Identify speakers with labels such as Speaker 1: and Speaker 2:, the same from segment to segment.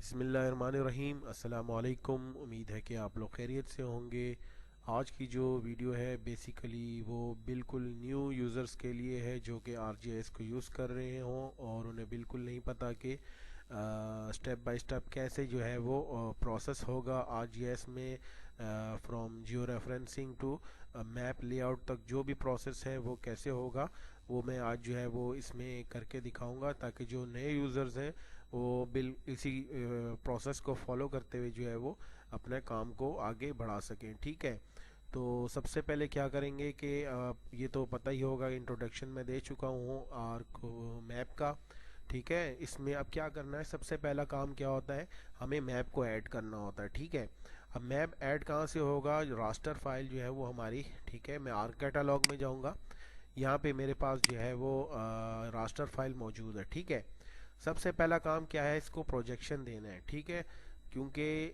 Speaker 1: बिस्मिल्लाहिर्रहमानिर्रहीम। अस्सलाम वालेकुम। उम्मीद है कि आप लोग खैरियत से होंगे। आज की जो वीडियो है बेसिकली वो बिल्कुल न्यू यूज़र्स के लिए है जो कि आरजीएस को यूज़ कर रहे हों और उन्हें बिल्कुल नहीं पता कि स्टेप बाय स्टेप कैसे जो है वो प्रोसेस होगा आरजीएस में। From georeferencing to map layout तक जो भी प्रोसेस है वो कैसे होगा, वो मैं आज जो है वो इसमें करके दिखाऊंगा ताकि जो नए यूज़र्स हैं वो इसी प्रोसेस को फॉलो करते हुए जो है वो अपने काम को आगे बढ़ा सकें। ठीक है, तो सबसे पहले क्या करेंगे कि ये तो पता ही होगा, इंट्रोडक्शन में दे चुका हूँ आर्क मैप का। ठीक है, इसमें अब क्या करना है, सबसे पहला काम क्या होता है, हमें मैप को ऐड करना होता है। ठीक है, अब मैप ऐड कहाँ से होगा, रास्टर फाइल जो है वो हमारी, ठीक है, मैं आर्क कैटालॉग में जाऊँगा। यहाँ पे मेरे पास जो है वो रास्टर फाइल मौजूद है। ठीक है, सबसे पहला काम क्या है, इसको प्रोजेक्शन देना है। ठीक है, क्योंकि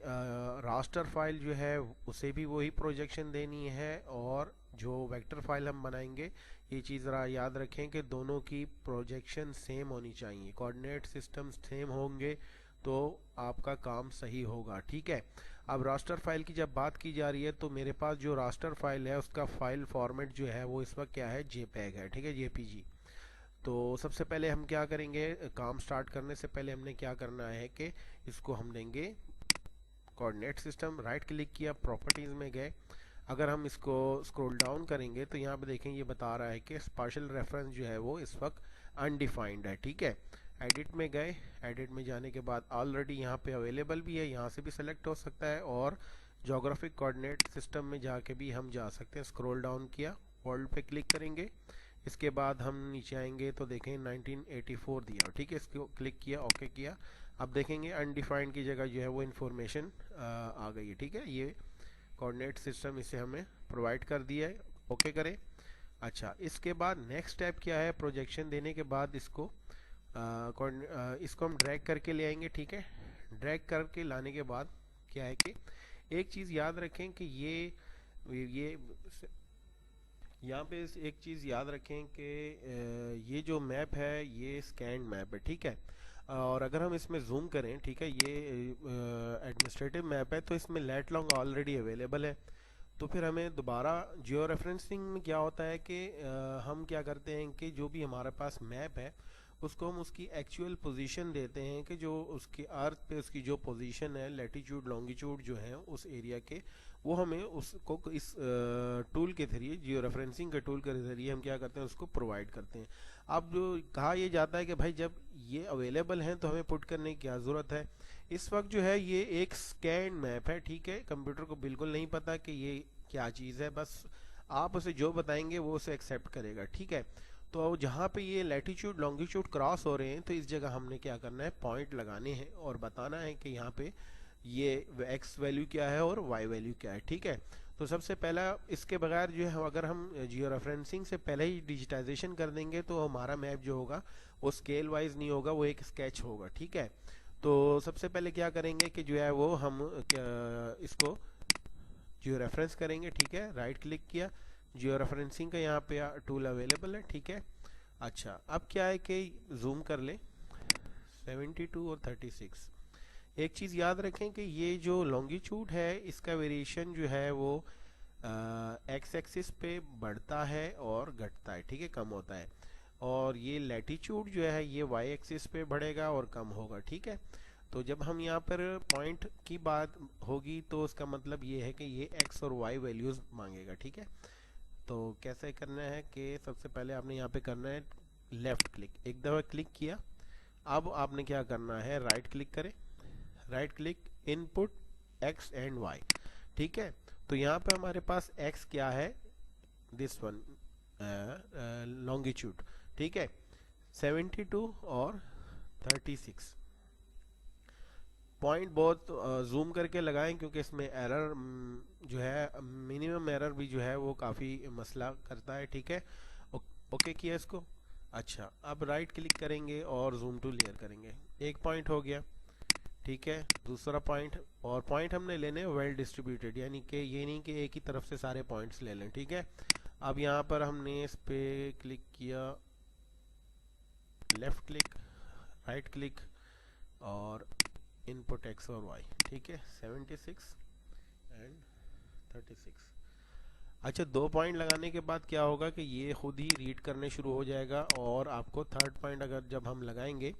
Speaker 1: रास्टर फाइल जो है उसे भी वही प्रोजेक्शन देनी है और जो वेक्टर फाइल हम बनाएंगे, ये चीज़ ज़रा याद रखें कि दोनों की प्रोजेक्शन सेम होनी चाहिए, कोऑर्डिनेट सिस्टम सेम होंगे तो आपका काम सही होगा। ठीक है, अब रास्टर फाइल की जब बात की जा रही है तो मेरे पास जो रास्टर फाइल है उसका फाइल फॉर्मेट जो है वो इस वक्त क्या है, जेपीईजी है। ठीक है, जेपीजी। तो सबसे पहले हम क्या करेंगे, काम स्टार्ट करने से पहले हमने क्या करना है कि इसको हम देंगे कोऑर्डिनेट सिस्टम। राइट क्लिक किया, प्रॉपर्टीज में गए। अगर हम इसको स्क्रॉल डाउन करेंगे तो यहाँ पे देखें ये बता रहा है कि स्पार्शियल रेफरेंस जो है वो इस वक्त अनडिफाइंड है। ठीक है, एडिट में गए, एडिट में जाने के बाद ऑलरेडी यहाँ पे अवेलेबल भी है, यहाँ से भी सिलेक्ट हो सकता है और जोग्राफिक कोऑर्डिनेट सिस्टम में जाके भी हम जा सकते हैं। स्क्रॉल डाउन किया, वर्ल्ड पे क्लिक करेंगे, इसके बाद हम नीचे आएंगे तो देखें 1984 दिया। ठीक है, इसको क्लिक किया, ओके किया। अब देखेंगे अनडिफाइंड की जगह जो है वो इन्फॉर्मेशन आ गई है। ठीक है, ये कोऑर्डिनेट सिस्टम इसे हमें प्रोवाइड कर दिया है, ओके करें। अच्छा, इसके बाद नेक्स्ट स्टेप क्या है, प्रोजेक्शन देने के बाद इसको हम ड्रैग करके ले आएंगे। ठीक है, ड्रैग करके लाने के बाद क्या है कि एक चीज़ याद रखें कि ये यहाँ पे एक चीज़ याद रखें कि ये जो मैप है ये स्कैन मैप है। ठीक है, और अगर हम इसमें जूम करें, ठीक है, ये एडमिनिस्ट्रेटिव मैप है तो इसमें लेट लॉन्ग ऑलरेडी अवेलेबल है। तो फिर हमें दोबारा जियो रेफरेंसिंग में क्या होता है कि हम क्या करते हैं कि जो भी हमारे पास मैप है उसको हम उसकी एक्चुअल पोजीशन देते हैं कि जो उसकी अर्थ पे उसकी जो पोजीशन है, लैटिट्यूड लॉन्गिट्यूड जो है उस एरिया के, वो हमें उसको इस टूल के जरिए, जियो रेफरेंसिंग के टूल के जरिए हम क्या करते हैं, उसको प्रोवाइड करते हैं। अब जो कहा यह जाता है कि भाई जब ये अवेलेबल हैं तो हमें पुट करने की क्या ज़रूरत है। इस वक्त जो है ये एक स्कैन मैप है। ठीक है, कंप्यूटर को बिल्कुल नहीं पता कि ये क्या चीज़ है, बस आप उसे जो बताएंगे वो उसे एक्सेप्ट करेगा। ठीक है, तो जहाँ पे ये लैटिट्यूड लॉन्गिट्यूड क्रॉस हो रहे हैं तो इस जगह हमने क्या करना है, पॉइंट लगाने हैं और बताना है कि यहाँ पे ये एक्स वैल्यू क्या है और वाई वैल्यू क्या है। ठीक है, तो सबसे पहला इसके बगैर जो है, अगर हम जियो रेफरेंसिंग से पहले ही डिजिटाइजेशन कर देंगे तो हमारा मैप जो होगा वो स्केल वाइज नहीं होगा, वो एक स्केच होगा। ठीक है, तो सबसे पहले क्या करेंगे कि जो है वो हम इसको जियो रेफरेंस करेंगे। ठीक है, राइट क्लिक किया, जियो रेफरेंसिंग का यहाँ पे टूल अवेलेबल है। ठीक है, अच्छा अब क्या है कि जूम कर ले 72 और 36। एक चीज़ याद रखें कि ये जो लॉन्गिट्यूड है इसका वेरिएशन जो है वो एक्स एक्सिस पे बढ़ता है और घटता है। ठीक है, कम होता है। और ये लैटिट्यूड जो है ये वाई एक्सिस पे बढ़ेगा और कम होगा। ठीक है, तो जब हम यहाँ पर पॉइंट की बात होगी तो उसका मतलब ये है कि ये एक्स और वाई वैल्यूज मांगेगा। ठीक है, तो कैसे करना है कि सबसे पहले आपने यहाँ पे करना है लेफ्ट क्लिक, एक दफ़ा क्लिक किया। अब आपने क्या करना है, राइट क्लिक करें, right click, input X and Y. ठीक है, तो यहाँ पे हमारे पास एक्स क्या है, दिस वन लॉन्गिट्यूड। ठीक है, 72 और 36। पॉइंट बहुत जूम करके लगाएं क्योंकि इसमें एरर जो है, मिनिमम एरर भी जो है वो काफ़ी मसला करता है। ठीक है, ओके किया इसको। अच्छा, अब राइट क्लिक करेंगे और जूम टू लेयर करेंगे, एक पॉइंट हो गया। ठीक है, दूसरा पॉइंट, और पॉइंट हमने लेने वेल डिस्ट्रीब्यूटेड, यानी कि ये नहीं कि एक ही तरफ से सारे पॉइंट्स ले लें। ठीक है, अब यहाँ पर हमने इस पे क्लिक किया, लेफ्ट क्लिक, राइट क्लिक और इनपुट एक्स और वाई, ठीक है, 76 एंड 36। अच्छा, 2 पॉइंट लगाने के बाद क्या होगा कि ये खुद ही रीड करने शुरू हो जाएगा, और आपको थर्ड पॉइंट अगर जब हम लगाएंगे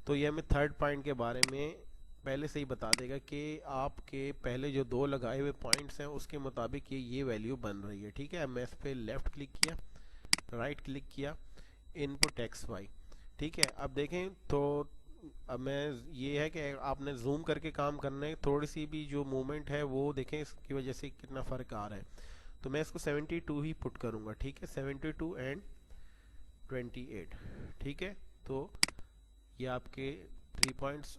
Speaker 1: तो ये हमें थर्ड पॉइंट के बारे में पहले से ही बता देगा कि आपके पहले जो 2 लगाए हुए पॉइंट्स हैं उसके मुताबिक ये वैल्यू बन रही है, ठीक है। अब मैं इस पर लेफ्ट क्लिक किया, राइट क्लिक किया, इनपुट एक्स वाई, ठीक है। अब देखें तो अब मैं, ये है कि आपने जूम करके काम करना है, थोड़ी सी भी जो मूवमेंट है वो देखें, इसकी वजह से कितना फ़र्क आ रहा है। तो मैं इसको 72 ही पुट करूंगा, ठीक है, 72 एंड 28, ठीक है। तो ये आपके 3 पॉइंट्स,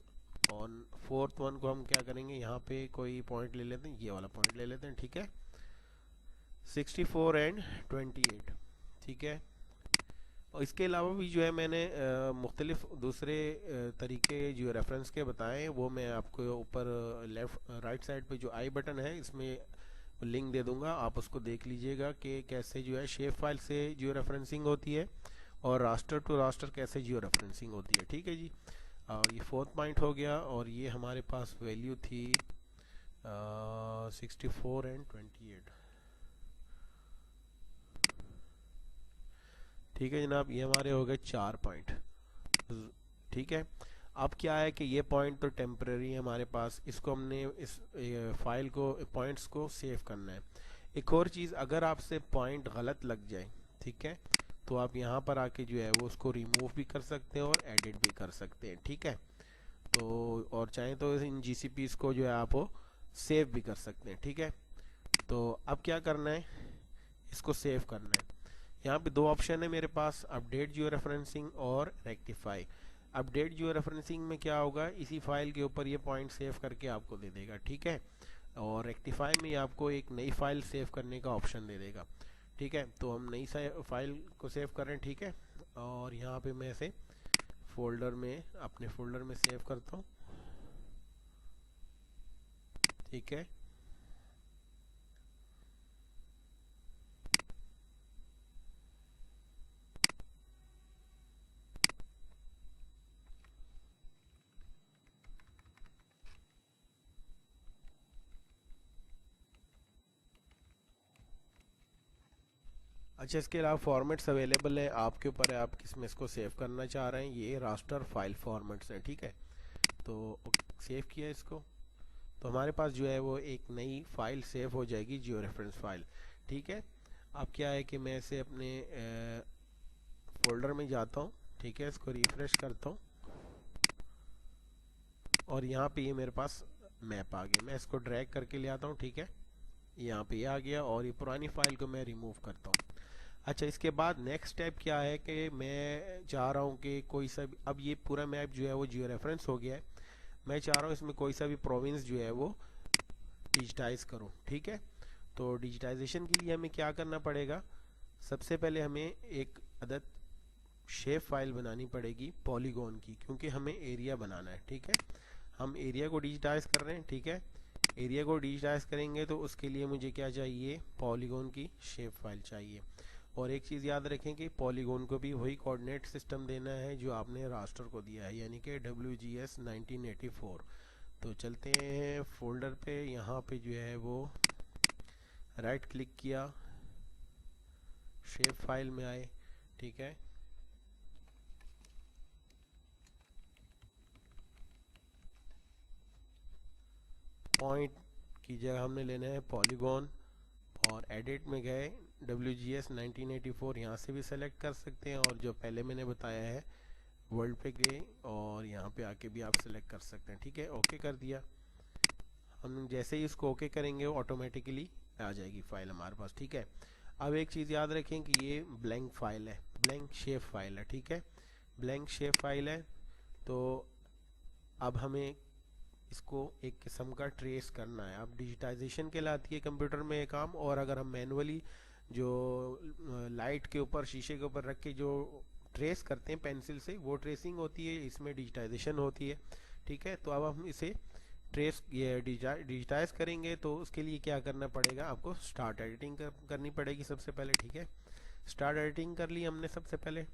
Speaker 1: और फोर्थ वन को हम क्या करेंगे, यहाँ पे कोई पॉइंट ले लेते हैं, ये वाला पॉइंट ले लेते हैं, ठीक है, 64 एंड 28, ठीक है। और इसके अलावा भी जो है मैंने मुख्तलिफ दूसरे तरीके जो रेफरेंस के बताएं, वो मैं आपको ऊपर लेफ्ट राइट साइड पे जो आई बटन है इसमें लिंक दे दूंगा, आप उसको देख लीजिएगा कि कैसे जो है शेप फाइल से जियो रेफरेंसिंग होती है और रास्टर टू रास्टर कैसे जियो रेफरेंसिंग होती है, ठीक है जी। और ये फोर्थ पॉइंट हो गया, और ये हमारे पास वैल्यू थी 64 एंड 28, ठीक है जनाब। ये हमारे हो गए 4 पॉइंट, ठीक है। अब क्या है कि ये पॉइंट तो टेम्परेरी है हमारे पास, इसको हमने इस फाइल को पॉइंट्स को सेव करना है। एक और चीज़, अगर आपसे पॉइंट गलत लग जाए, ठीक है, तो आप यहाँ पर आके जो है वो उसको रिमूव भी कर सकते हैं और एडिट भी कर सकते हैं, ठीक है। तो और चाहें तो इन GCPs को जो है आप सेव भी कर सकते हैं, ठीक है। तो अब क्या करना है, इसको सेव करना है। यहाँ पे 2 ऑप्शन है मेरे पास, अपडेट जियो रेफरेंसिंग और रेक्टिफाई। अपडेट जियो रेफरेंसिंग में क्या होगा, इसी फाइल के ऊपर ये पॉइंट सेव करके आपको दे देगा, ठीक है। और रेक्टिफाई में आपको एक नई फाइल सेव करने का ऑप्शन दे देगा, ठीक है। तो हम नई फाइल को सेव करें, ठीक है। और यहाँ पे मैं इसे फोल्डर में, अपने फोल्डर में सेव करता हूँ, ठीक है। अच्छा, इसके अलावा फॉर्मेट्स अवेलेबल हैं, आपके ऊपर है आप किस में इसको सेव करना चाह रहे हैं। ये रास्टर फाइल फॉर्मेट्स हैं, ठीक है। तो सेव किया इसको, तो हमारे पास जो है वो एक नई फाइल सेव हो जाएगी, जियो रेफरेंस फाइल, ठीक है। अब क्या है कि मैं इसे अपने फोल्डर में जाता हूँ, ठीक है, इसको रिफ्रेश करता हूँ, और यहाँ पे ये मेरे पास मैप आ गया। मैं इसको ड्रैग करके ले आता हूँ, ठीक है, यहाँ पे ये आ गया, और ये पुरानी फाइल को मैं रिमूव करता हूँ। अच्छा, इसके बाद नेक्स्ट स्टेप क्या है कि मैं चाह रहा हूँ कि कोई सा भी, अब ये पूरा मैप जो है वो जियो रेफरेंस हो गया है, मैं चाह रहा हूँ इसमें कोई सा भी प्रोविंस जो है वो डिजिटाइज करूँ, ठीक है। तो डिजिटाइजेशन के लिए हमें क्या करना पड़ेगा, सबसे पहले हमें एक अदद शेप फाइल बनानी पड़ेगी पॉलीगॉन की, क्योंकि हमें एरिया बनाना है, ठीक है। हम एरिया को डिजिटाइज कर रहे हैं, ठीक है। एरिया को डिजिटाइज करेंगे तो उसके लिए मुझे क्या चाहिए, पॉलीगॉन की शेप फाइल चाहिए। और एक चीज़ याद रखें कि पॉलीगॉन को भी वही कोऑर्डिनेट सिस्टम देना है जो आपने रास्टर को दिया है, यानी कि WGS 1984। तो चलते हैं फोल्डर पे, यहाँ पे जो है वो राइट क्लिक किया, शेप फाइल में आए, ठीक है। पॉइंट की जगह हमने लेना है पॉलीगॉन, और एडिट में गए, WGS 1984 यहाँ से भी सेलेक्ट कर सकते हैं, और जो पहले मैंने बताया है वर्ल्ड पे गए और यहाँ पे आके भी आप सेलेक्ट कर सकते हैं, ठीक है। ओके कर दिया। हम जैसे ही इसको ओके करेंगे ऑटोमेटिकली आ जाएगी फाइल हमारे पास, ठीक है। अब एक चीज़ याद रखें कि ये ब्लैंक फाइल है, ब्लैंक शेप फाइल है, ठीक है, ब्लैंक शेप फाइल है। तो अब हमें इसको एक किस्म का ट्रेस करना है। अब डिजिटाइजेशन के लाती है कंप्यूटर में एक काम, और अगर हम मैनुअली जो लाइट के ऊपर, शीशे के ऊपर रख के जो ट्रेस करते हैं पेंसिल से, वो ट्रेसिंग होती है, इसमें डिजिटाइजेशन होती है, ठीक है। तो अब हम इसे ट्रेस ये डिजिटाइज करेंगे, तो उसके लिए क्या करना पड़ेगा, आपको स्टार्ट एडिटिंग करनी पड़ेगी सबसे पहले, ठीक है। स्टार्ट एडिटिंग कर ली हमने सबसे पहले।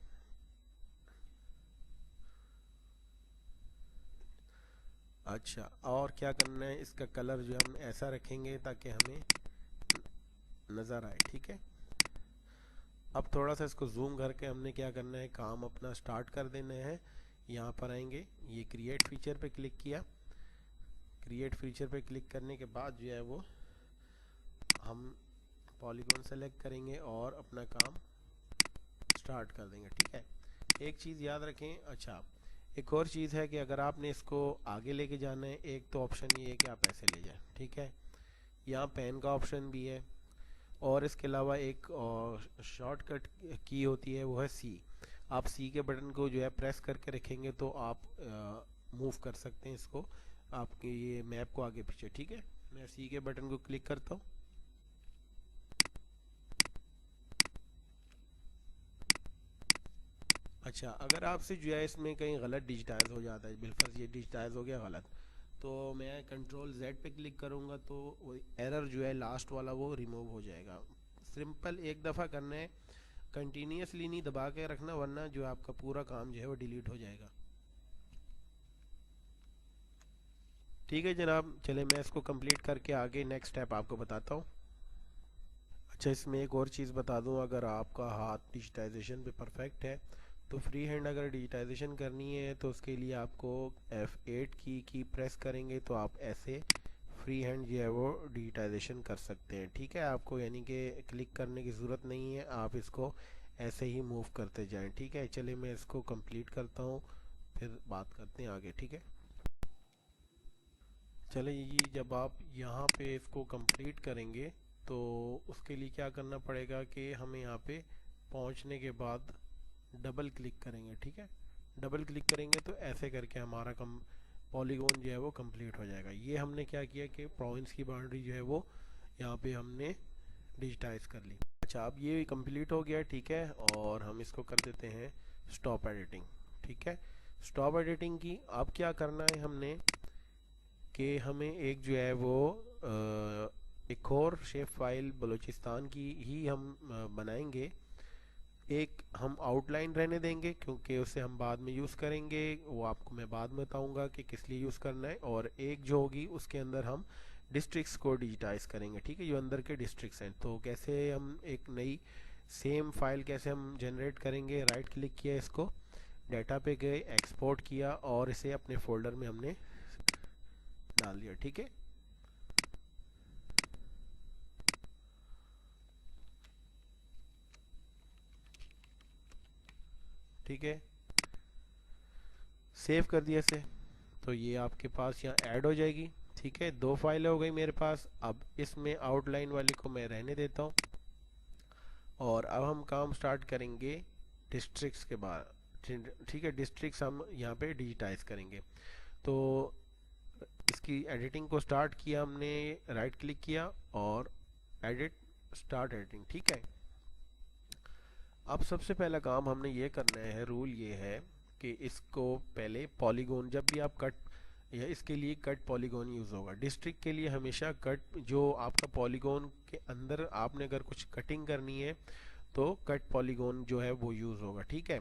Speaker 1: अच्छा, और क्या करना है, इसका कलर जो है हम ऐसा रखेंगे ताकि हमें नज़र आए। ठीक है, अब थोड़ा सा इसको जूम करके हमने क्या करना है, काम अपना स्टार्ट कर देना है। यहाँ पर आएंगे, ये क्रिएट फीचर पे क्लिक किया। क्रिएट फीचर पे क्लिक करने के बाद जो है वो हम पॉलीगॉन सेलेक्ट करेंगे और अपना काम स्टार्ट कर देंगे। ठीक है, एक चीज़ याद रखें। अच्छा, एक और चीज़ है कि अगर आपने इसको आगे लेके जाना है, एक तो ऑप्शन ये है कि आप ऐसे ले जाएं। ठीक है, यहाँ पेन का ऑप्शन भी है, और इसके अलावा एक शॉर्टकट की होती है, वो है सी। आप सी के बटन को जो है प्रेस करके रखेंगे तो आप मूव कर सकते हैं इसको, आपके ये मैप को आगे पीछे। ठीक है, मैं सी के बटन को क्लिक करता हूँ। अच्छा, अगर आपसे जो है इसमें कहीं गलत डिजिटाइज हो जाता है, बिलफर्ज ये डिजिटाइज हो गया गलत, तो मैं कंट्रोल Z पे क्लिक करूँगा तो वो एरर जो है लास्ट वाला वो रिमूव हो जाएगा। सिंपल एक दफ़ा करना है, कंटिन्यूसली नहीं दबा के रखना, वरना जो आपका पूरा काम जो है वो डिलीट हो जाएगा। ठीक है जनाब, चले मैं इसको कंप्लीट करके आगे नेक्स्ट स्टेप आपको बताता हूँ। अच्छा, इसमें एक और चीज़ बता दूँ, अगर आपका हाथ डिजिटाइजेशन पे परफेक्ट है तो फ्री हैंड अगर डिजिटाइजेशन करनी है तो उसके लिए आपको F8 की प्रेस करेंगे तो आप ऐसे फ्री हैंड जो है वो डिजिटाइजेशन कर सकते हैं। ठीक है, आपको यानी कि क्लिक करने की ज़रूरत नहीं है, आप इसको ऐसे ही मूव करते जाएं। ठीक है, चलिए मैं इसको कंप्लीट करता हूँ, फिर बात करते हैं आगे। ठीक है, चलिए जी, जब आप यहाँ पे इसको कंप्लीट करेंगे तो उसके लिए क्या करना पड़ेगा कि हमें यहाँ पे पहुँचने के बाद डबल क्लिक करेंगे। ठीक है, डबल क्लिक करेंगे तो ऐसे करके हमारा कम पॉलीगॉन जो है वो कंप्लीट हो जाएगा। ये हमने क्या किया कि प्रोविंस की बाउंड्री जो है वो यहाँ पे हमने डिजिटाइज कर ली। अच्छा, अब ये कंप्लीट हो गया। ठीक है, और हम इसको कर देते हैं स्टॉप एडिटिंग। ठीक है, स्टॉप एडिटिंग की अब क्या करना है हमने कि हमें एक जो है वो एक और शेप फाइल बलूचिस्तान की ही हम बनाएंगे। एक हम आउटलाइन रहने देंगे क्योंकि उसे हम बाद में यूज़ करेंगे, वो आपको मैं बाद में बताऊंगा कि किस लिए यूज़ करना है। और एक जो होगी उसके अंदर हम डिस्ट्रिक्ट्स को डिजिटाइज करेंगे। ठीक है, जो अंदर के डिस्ट्रिक्ट्स हैं, तो कैसे हम एक नई सेम फाइल कैसे हम जनरेट करेंगे। राइट क्लिक किया, इसको डाटा पे गए, एक्सपोर्ट किया और इसे अपने फोल्डर में हमने डाल दिया। ठीक है, ठीक है, सेव कर दिया इसे, तो ये आपके पास यहाँ ऐड हो जाएगी। ठीक है, दो फाइलें हो गई मेरे पास। अब इसमें आउटलाइन वाली को मैं रहने देता हूँ, और अब हम काम स्टार्ट करेंगे डिस्ट्रिक्ट्स के बाद। ठीक है, डिस्ट्रिक्ट्स हम यहाँ पे डिजिटाइज करेंगे। तो इसकी एडिटिंग को स्टार्ट किया हमने, राइट क्लिक किया और एडिट, स्टार्ट एडिटिंग। ठीक है, अब सबसे पहला काम हमने ये करना है, रूल ये है कि इसको पहले पॉलीगॉन, जब भी आप कट, या इसके लिए कट पॉलीगॉन यूज़ होगा। डिस्ट्रिक्ट के लिए हमेशा कट, जो आपका पॉलीगॉन के अंदर आपने अगर कुछ कटिंग करनी है तो कट पॉलीगॉन जो है वो यूज़ होगा। ठीक है,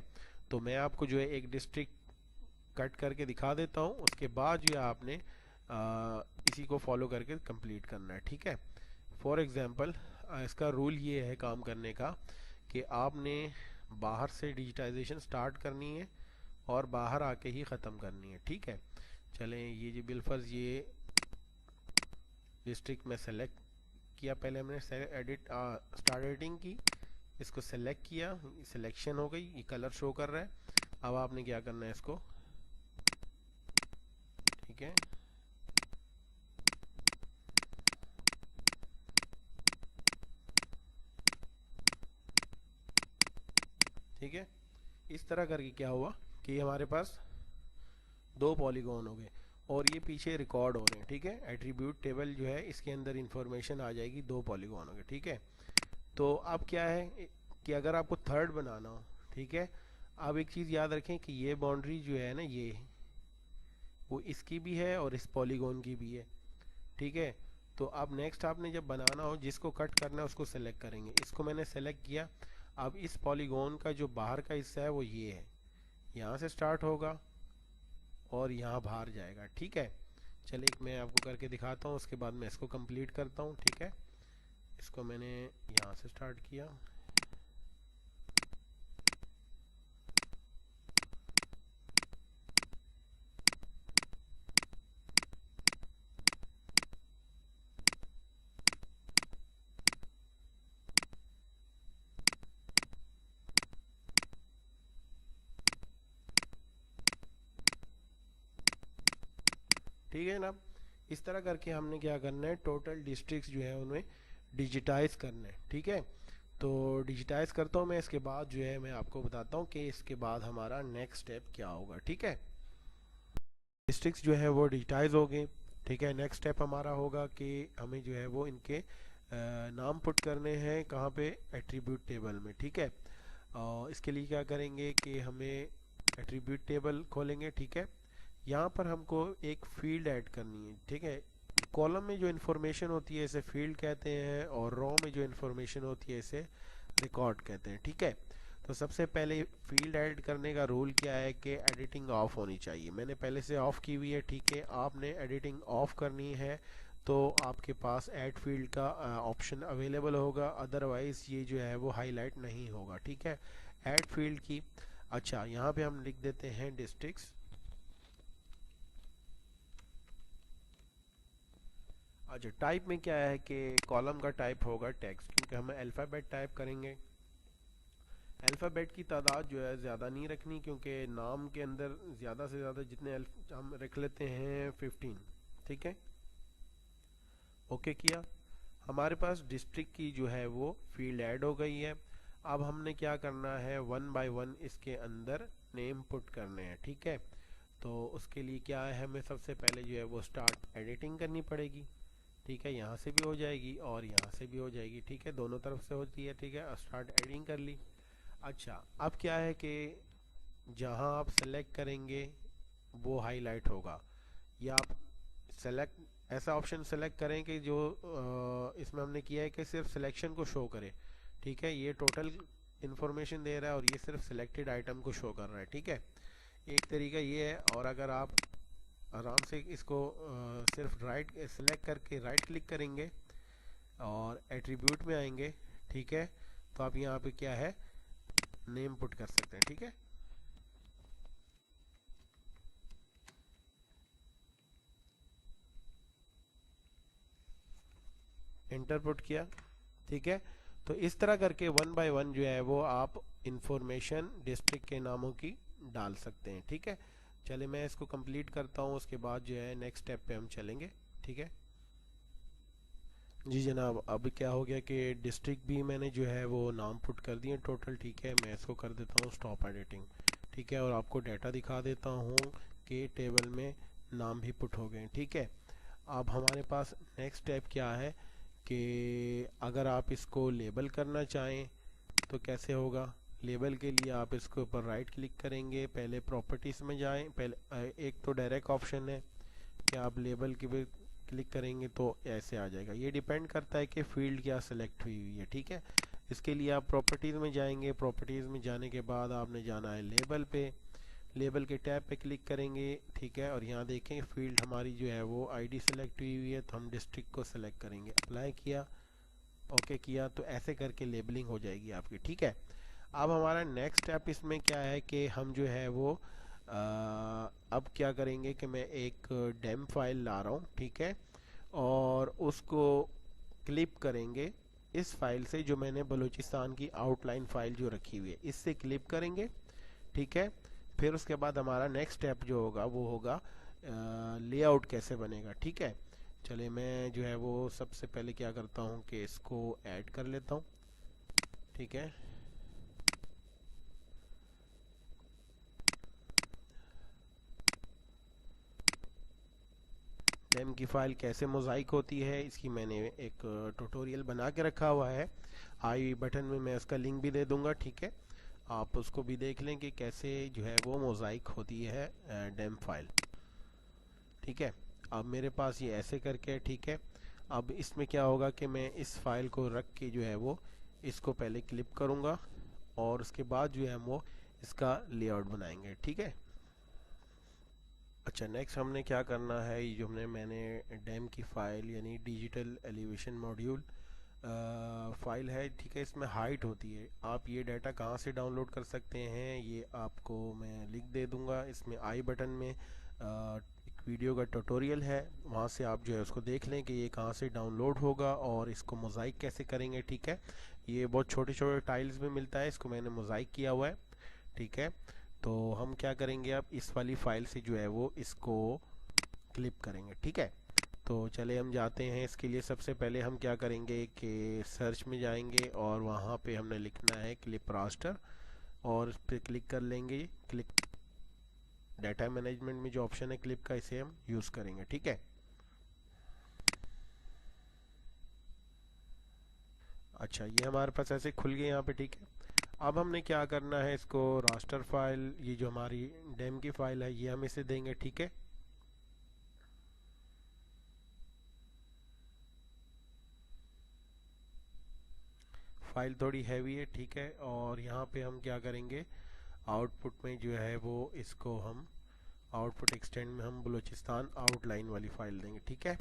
Speaker 1: तो मैं आपको जो है एक डिस्ट्रिक्ट कट करके दिखा देता हूँ, उसके बाद जो है आपने इसी को फॉलो करके कंप्लीट करना है। ठीक है, फॉर एग्जांपल इसका रूल ये है काम करने का कि आपने बाहर से डिजिटाइजेशन स्टार्ट करनी है और बाहर आके ही ख़त्म करनी है। ठीक है, चलें, ये जी बिलफर्ज ये डिस्ट्रिक्ट में सेलेक्ट किया, पहले हमने एडिट स्टार्ट एडिटिंग की, इसको सेलेक्ट किया, सिलेक्शन हो गई, ये कलर शो कर रहा है। अब आपने क्या करना है इसको, ठीक है, ठीक है, इस तरह करके क्या हुआ कि हमारे पास दो पॉलीगॉन हो गए और ये पीछे रिकॉर्ड हो रहे हैं। ठीक है, एट्रीब्यूट टेबल जो है इसके अंदर इंफॉर्मेशन आ जाएगी, दो पॉलीगॉन हो गए। ठीक है, तो अब क्या है कि अगर आपको थर्ड बनाना हो, ठीक है, अब एक चीज़ याद रखें कि ये बाउंड्री जो है ना, ये वो इसकी भी है और इस पॉलीगॉन की भी है। ठीक है, तो अब नेक्स्ट आपने जब बनाना हो, जिसको कट करना है उसको सेलेक्ट करेंगे। इसको मैंने सेलेक्ट किया, अब इस पॉलीगॉन का जो बाहर का हिस्सा है वो ये है, यहाँ से स्टार्ट होगा और यहाँ बाहर जाएगा। ठीक है, चलिए मैं आपको करके दिखाता हूँ, उसके बाद मैं इसको कंप्लीट करता हूँ। ठीक है, इसको मैंने यहाँ से स्टार्ट किया। ठीक है ना, इस तरह करके हमने क्या करना है, टोटल डिस्ट्रिक्ट्स जो है उनमें डिजिटाइज करना है। ठीक है, तो डिजिटाइज करता हूँ मैं, इसके बाद जो है मैं आपको बताता हूँ कि इसके बाद हमारा नेक्स्ट स्टेप क्या होगा। ठीक है, डिस्ट्रिक्ट्स जो है वो डिजिटाइज हो गए। ठीक है, नेक्स्ट स्टेप हमारा होगा कि हमें जो है वो इनके नाम पुट करने हैं, कहाँ पे, एट्रीब्यूट टेबल में। ठीक है, और इसके लिए क्या करेंगे कि हमें एट्रीब्यूट टेबल खोलेंगे। ठीक है, यहाँ पर हमको एक फील्ड ऐड करनी है। ठीक है, कॉलम में जो इन्फॉर्मेशन होती है इसे फील्ड कहते हैं, और रो में जो इन्फॉर्मेशन होती है इसे रिकॉर्ड कहते हैं। ठीक है, तो सबसे पहले फील्ड ऐड करने का रूल क्या है कि एडिटिंग ऑफ होनी चाहिए। मैंने पहले से ऑफ की हुई है। ठीक है, आपने एडिटिंग ऑफ करनी है तो आपके पास ऐड फील्ड का ऑप्शन अवेलेबल होगा, अदरवाइज ये जो है वो हाईलाइट नहीं होगा। ठीक है, ऐड फील्ड की। अच्छा, यहाँ पे हम लिख देते हैं डिस्ट्रिक्ट्स। अच्छा, टाइप में क्या है कि कॉलम का टाइप होगा टेक्स्ट, क्योंकि हम अल्फ़ाबेट टाइप करेंगे। अल्फ़ाबेट की तादाद जो है ज़्यादा नहीं रखनी, क्योंकि नाम के अंदर ज़्यादा से ज़्यादा जितने हम रख लेते हैं 15। ठीक है, ओके किया, हमारे पास डिस्ट्रिक्ट की जो है वो फील्ड ऐड हो गई है। अब हमने क्या करना है, वन बाय वन इसके अंदर नेम पुट करने हैं। ठीक है, तो उसके लिए क्या है, हमें सबसे पहले जो है वो स्टार्ट एडिटिंग करनी पड़ेगी। ठीक है, यहाँ से भी हो जाएगी और यहाँ से भी हो जाएगी। ठीक है, दोनों तरफ से होती है। ठीक है, स्टार्ट एडिटिंग कर ली। अच्छा, अब क्या है कि जहाँ आप सेलेक्ट करेंगे वो हाईलाइट होगा, या आप सेलेक्ट ऐसा ऑप्शन सेलेक्ट करें कि जो इसमें हमने किया है कि सिर्फ सिलेक्शन को शो करे। ठीक है, ये टोटल इंफॉर्मेशन दे रहा है और ये सिर्फ सिलेक्टेड आइटम को शो कर रहा है। ठीक है, एक तरीका ये है। और अगर आप आराम से इसको सिर्फ राइट सेलेक्ट करके राइट क्लिक करेंगे और एट्रीब्यूट में आएंगे, ठीक है, तो आप यहाँ पे क्या है, नेम पुट कर सकते हैं। ठीक है, एंटर पुट किया। ठीक है, तो इस तरह करके वन बाय वन जो है वो आप इंफॉर्मेशन डिस्ट्रिक्ट के नामों की डाल सकते हैं। ठीक है, चले मैं इसको कंप्लीट करता हूँ, उसके बाद जो है नेक्स्ट स्टेप पे हम चलेंगे। ठीक है जी जनाब, अब क्या हो गया कि डिस्ट्रिक्ट भी मैंने जो है वो नाम पुट कर दिए टोटल। ठीक है, मैं इसको कर देता हूँ स्टॉप एडिटिंग। ठीक है, और आपको डाटा दिखा देता हूँ कि टेबल में नाम भी पुट हो गए। ठीक है, अब हमारे पास नेक्स्ट स्टेप क्या है कि अगर आप इसको लेबल करना चाहें तो कैसे होगा। लेबल के लिए आप इसके ऊपर राइट क्लिक करेंगे, पहले प्रॉपर्टीज़ में जाएं। पहले एक तो डायरेक्ट ऑप्शन है कि आप लेबल के पे क्लिक करेंगे तो ऐसे आ जाएगा। ये डिपेंड करता है कि फील्ड क्या सिलेक्ट हुई हुई है। ठीक है, इसके लिए आप प्रॉपर्टीज़ में जाएंगे, प्रॉपर्टीज़ में जाने के बाद आपने जाना है लेबल पे, लेबल के टैब पे क्लिक करेंगे। ठीक है, और यहाँ देखें फील्ड हमारी जो है वो आईडी सेलेक्ट हुई हुई है, तो हम डिस्ट्रिक्ट को सेलेक्ट करेंगे, अप्लाई किया, ओके किया, तो ऐसे करके लेबलिंग हो जाएगी आपकी। ठीक है, अब हमारा नेक्स्ट स्टेप इसमें क्या है कि हम जो है वो अब क्या करेंगे कि मैं एक डेम फाइल ला रहा हूँ। ठीक है, और उसको क्लिप करेंगे इस फाइल से, जो मैंने बलूचिस्तान की आउटलाइन फाइल जो रखी हुई है इससे क्लिप करेंगे। ठीक है, फिर उसके बाद हमारा नेक्स्ट स्टेप जो होगा वो होगा लेआउट कैसे बनेगा। ठीक है, चलिए मैं जो है वो सबसे पहले क्या करता हूँ कि इसको ऐड कर लेता हूँ। ठीक है, डेम की फ़ाइल कैसे मोज़ाइक होती है इसकी मैंने एक ट्यूटोरियल बना के रखा हुआ है, आई बटन में मैं उसका लिंक भी दे दूंगा। ठीक है, आप उसको भी देख लें कि कैसे जो है वो मोज़ाइक होती है डेम फाइल। ठीक है, अब मेरे पास ये ऐसे करके है। ठीक है, अब इसमें क्या होगा कि मैं इस फाइल को रख के जो है वो इसको पहले क्लिप करूँगा और उसके बाद जो है हम वो इसका लेआउट बनाएंगे। ठीक है, अच्छा, नेक्स्ट हमने क्या करना है, ये जो मैंने डैम की फ़ाइल यानी डिजिटल एलिवेशन मॉड्यूल फाइल है, ठीक है, इसमें हाइट होती है। आप ये डाटा कहाँ से डाउनलोड कर सकते हैं ये आपको मैं लिंक दे दूंगा। इसमें आई बटन में एक वीडियो का ट्यूटोरियल है, वहाँ से आप जो है उसको देख लें कि ये कहाँ से डाउनलोड होगा और इसको मोज़ाइक कैसे करेंगे। ठीक है, ये बहुत छोटे छोटे टाइल्स में मिलता है, इसको मैंने मोज़ाइक किया हुआ है। ठीक है, तो हम क्या करेंगे, अब इस वाली फाइल से जो है वो इसको क्लिप करेंगे। ठीक है, तो चले हम जाते हैं। इसके लिए सबसे पहले हम क्या करेंगे कि सर्च में जाएंगे और वहाँ पे हमने लिखना है क्लिप रास्टर, और इस पर क्लिक कर लेंगे। क्लिक डाटा मैनेजमेंट में जो ऑप्शन है क्लिप का, इसे हम यूज़ करेंगे। ठीक है, अच्छा, ये हमारे पास ऐसे खुल गए यहाँ पे। ठीक है, अब हमने क्या करना है, इसको रास्टर फाइल, ये जो हमारी डेम की फाइल है, ये हम इसे देंगे। ठीक है, फाइल थोड़ी हैवी है। ठीक है, और यहाँ पे हम क्या करेंगे, आउटपुट में जो है वो इसको हम आउटपुट एक्सटेंड में हम बलूचिस्तान आउटलाइन वाली फाइल देंगे। ठीक है,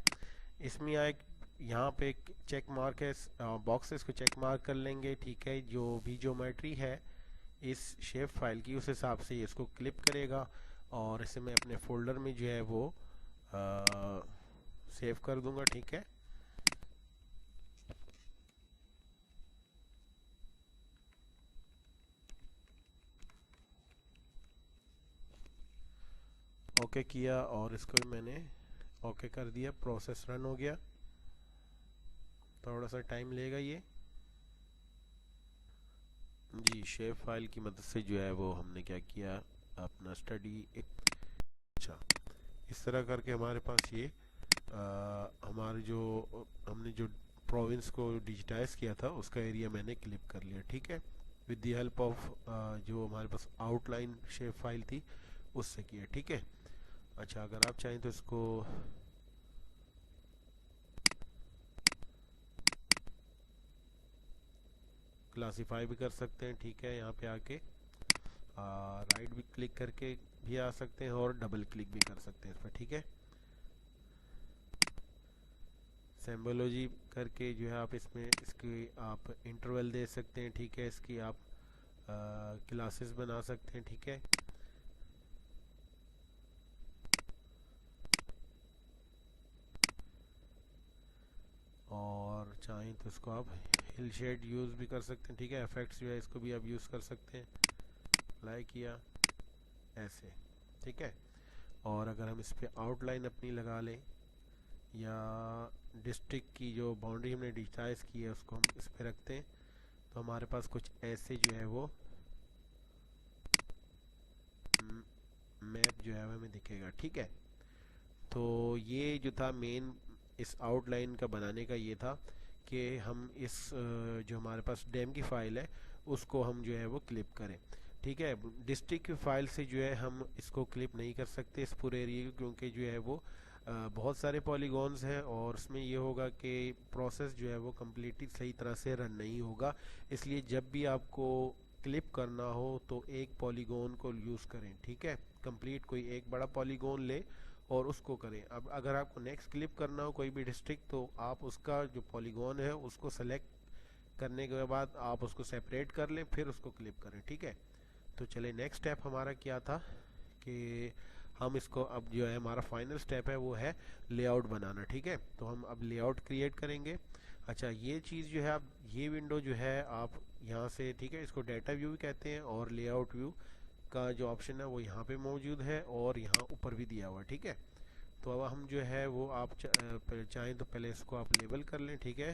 Speaker 1: इसमें एक यहाँ पे एक चेक मार्क है, बॉक्स है, इसको चेक मार्क कर लेंगे। ठीक है, जो भी ज्योमेट्री है इस शेप फाइल की, उस हिसाब से ये इसको क्लिप करेगा और इसे मैं अपने फोल्डर में जो है वो सेव कर दूंगा। ठीक है, ओके किया और इसको भी मैंने ओके कर दिया, प्रोसेस रन हो गया। थोड़ा सा टाइम लेगा ये जी। शेप फाइल की मदद से जो है वो हमने क्या किया, अपना स्टडी एक, अच्छा, इस तरह करके हमारे पास ये हमारे जो हमने जो प्रोविंस को डिजिटाइज किया था उसका एरिया मैंने क्लिप कर लिया। ठीक है, विद द हेल्प ऑफ जो हमारे पास आउटलाइन शेप फाइल थी उससे किया। ठीक है, अच्छा, अगर आप चाहें तो इसको क्लासीफाई भी कर सकते हैं। ठीक है, यहाँ पे आके राइट भी क्लिक करके भी आ सकते हैं और डबल क्लिक भी कर सकते हैं इस पर। ठीक है, सिंबोलॉजी करके जो है आप इसमें इसकी आप इंटरवल दे सकते हैं। ठीक है, इसकी आप क्लासेस बना सकते हैं। ठीक है, और चाहें तो इसको आप हिल शेड यूज़ भी कर सकते हैं। ठीक है, इफेक्ट्स जो है इसको भी आप यूज़ कर सकते हैं। अप्लाई किया ऐसे। ठीक है, और अगर हम इस पर आउटलाइन अपनी लगा लें या डिस्ट्रिक्ट की जो बाउंड्री हमने डिजिटाइज की है उसको हम इस पर रखते हैं, तो हमारे पास कुछ ऐसे जो है वो मैप जो है हमें दिखेगा। ठीक है, तो ये जो था मेन इस आउटलाइन का बनाने का ये था कि हम इस जो हमारे पास डैम की फाइल है उसको हम जो है वो क्लिप करें। ठीक है, डिस्ट्रिक्ट की फाइल से जो है हम इसको क्लिप नहीं कर सकते इस पूरे एरिया को, क्योंकि जो है वो बहुत सारे पॉलीगॉन्स हैं और उसमें ये होगा कि प्रोसेस जो है वो कम्प्लीटली सही तरह से रन नहीं होगा। इसलिए जब भी आपको क्लिप करना हो तो एक पॉलीगॉन को यूज़ करें। ठीक है, कंप्लीट कोई एक बड़ा पॉलीगॉन ले और उसको करें। अब अगर आपको नेक्स्ट क्लिप करना हो कोई भी डिस्ट्रिक्ट, तो आप उसका जो पॉलीगॉन है उसको सेलेक्ट करने के बाद आप उसको सेपरेट कर लें, फिर उसको क्लिप करें। ठीक है, तो चले नेक्स्ट स्टेप हमारा क्या था कि हम इसको अब जो है हमारा फाइनल स्टेप है वो है लेआउट बनाना। ठीक है, तो हम अब लेआउट क्रिएट करेंगे। अच्छा, ये चीज़ जो है आप ये विंडो जो है आप यहाँ से, ठीक है, इसको डाटा व्यू भी कहते हैं और लेआउट व्यू का जो ऑप्शन है वो यहाँ पे मौजूद है और यहाँ ऊपर भी दिया हुआ है। ठीक है, तो अब हम जो है वो आप चाहें तो पहले इसको आप लेबल कर लें। ठीक है,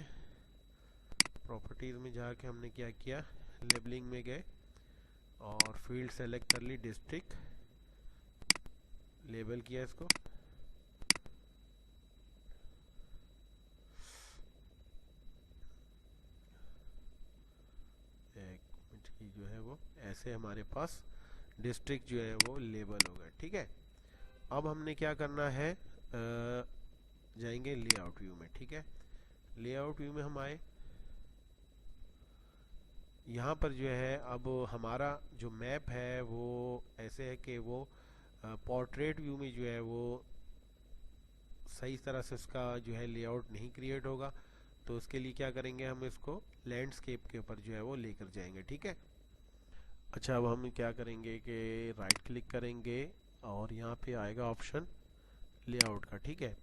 Speaker 1: प्रॉपर्टीज़ में जाके हमने क्या किया, लेबलिंग में गए और फील्ड सेलेक्ट कर ली, डिस्ट्रिक्ट लेबल किया इसको। एक मिनट की जो है वो ऐसे हमारे पास डिस्ट्रिक्ट जो है वो लेबल हो गया। ठीक है, अब हमने क्या करना है, जाएंगे लेआउट व्यू में। ठीक है, लेआउट व्यू में हम आए, यहाँ पर जो है अब हमारा जो मैप है वो ऐसे है कि वो पोर्ट्रेट व्यू में जो है वो सही तरह से उसका जो है लेआउट नहीं क्रिएट होगा। तो उसके लिए क्या करेंगे, हम इसको लैंडस्केप के ऊपर जो है वो लेकर जाएंगे, ठीक है। अच्छा, अब हम क्या करेंगे कि राइट क्लिक करेंगे और यहाँ पे आएगा ऑप्शन लेआउट का, ठीक है।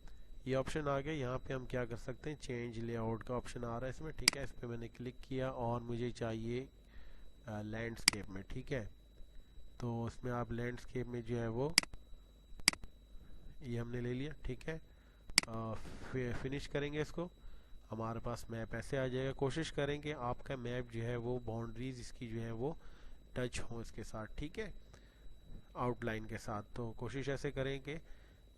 Speaker 1: ये ऑप्शन आ गया। यहाँ पे हम क्या कर सकते हैं, चेंज लेआउट का ऑप्शन आ रहा है इसमें, ठीक है। इस पर मैंने क्लिक किया और मुझे चाहिए लैंडस्केप में, ठीक है। तो इसमें आप लैंडस्केप में जो है वो ये हमने ले लिया, ठीक है। फिनिश करेंगे इसको, हमारे पास मैप ऐसे आ जाएगा। कोशिश करेंगे आपका मैप जो है वो बाउंड्रीज इसकी जो है वो टच हो इसके साथ, ठीक है, आउटलाइन के साथ। तो कोशिश ऐसे करें कि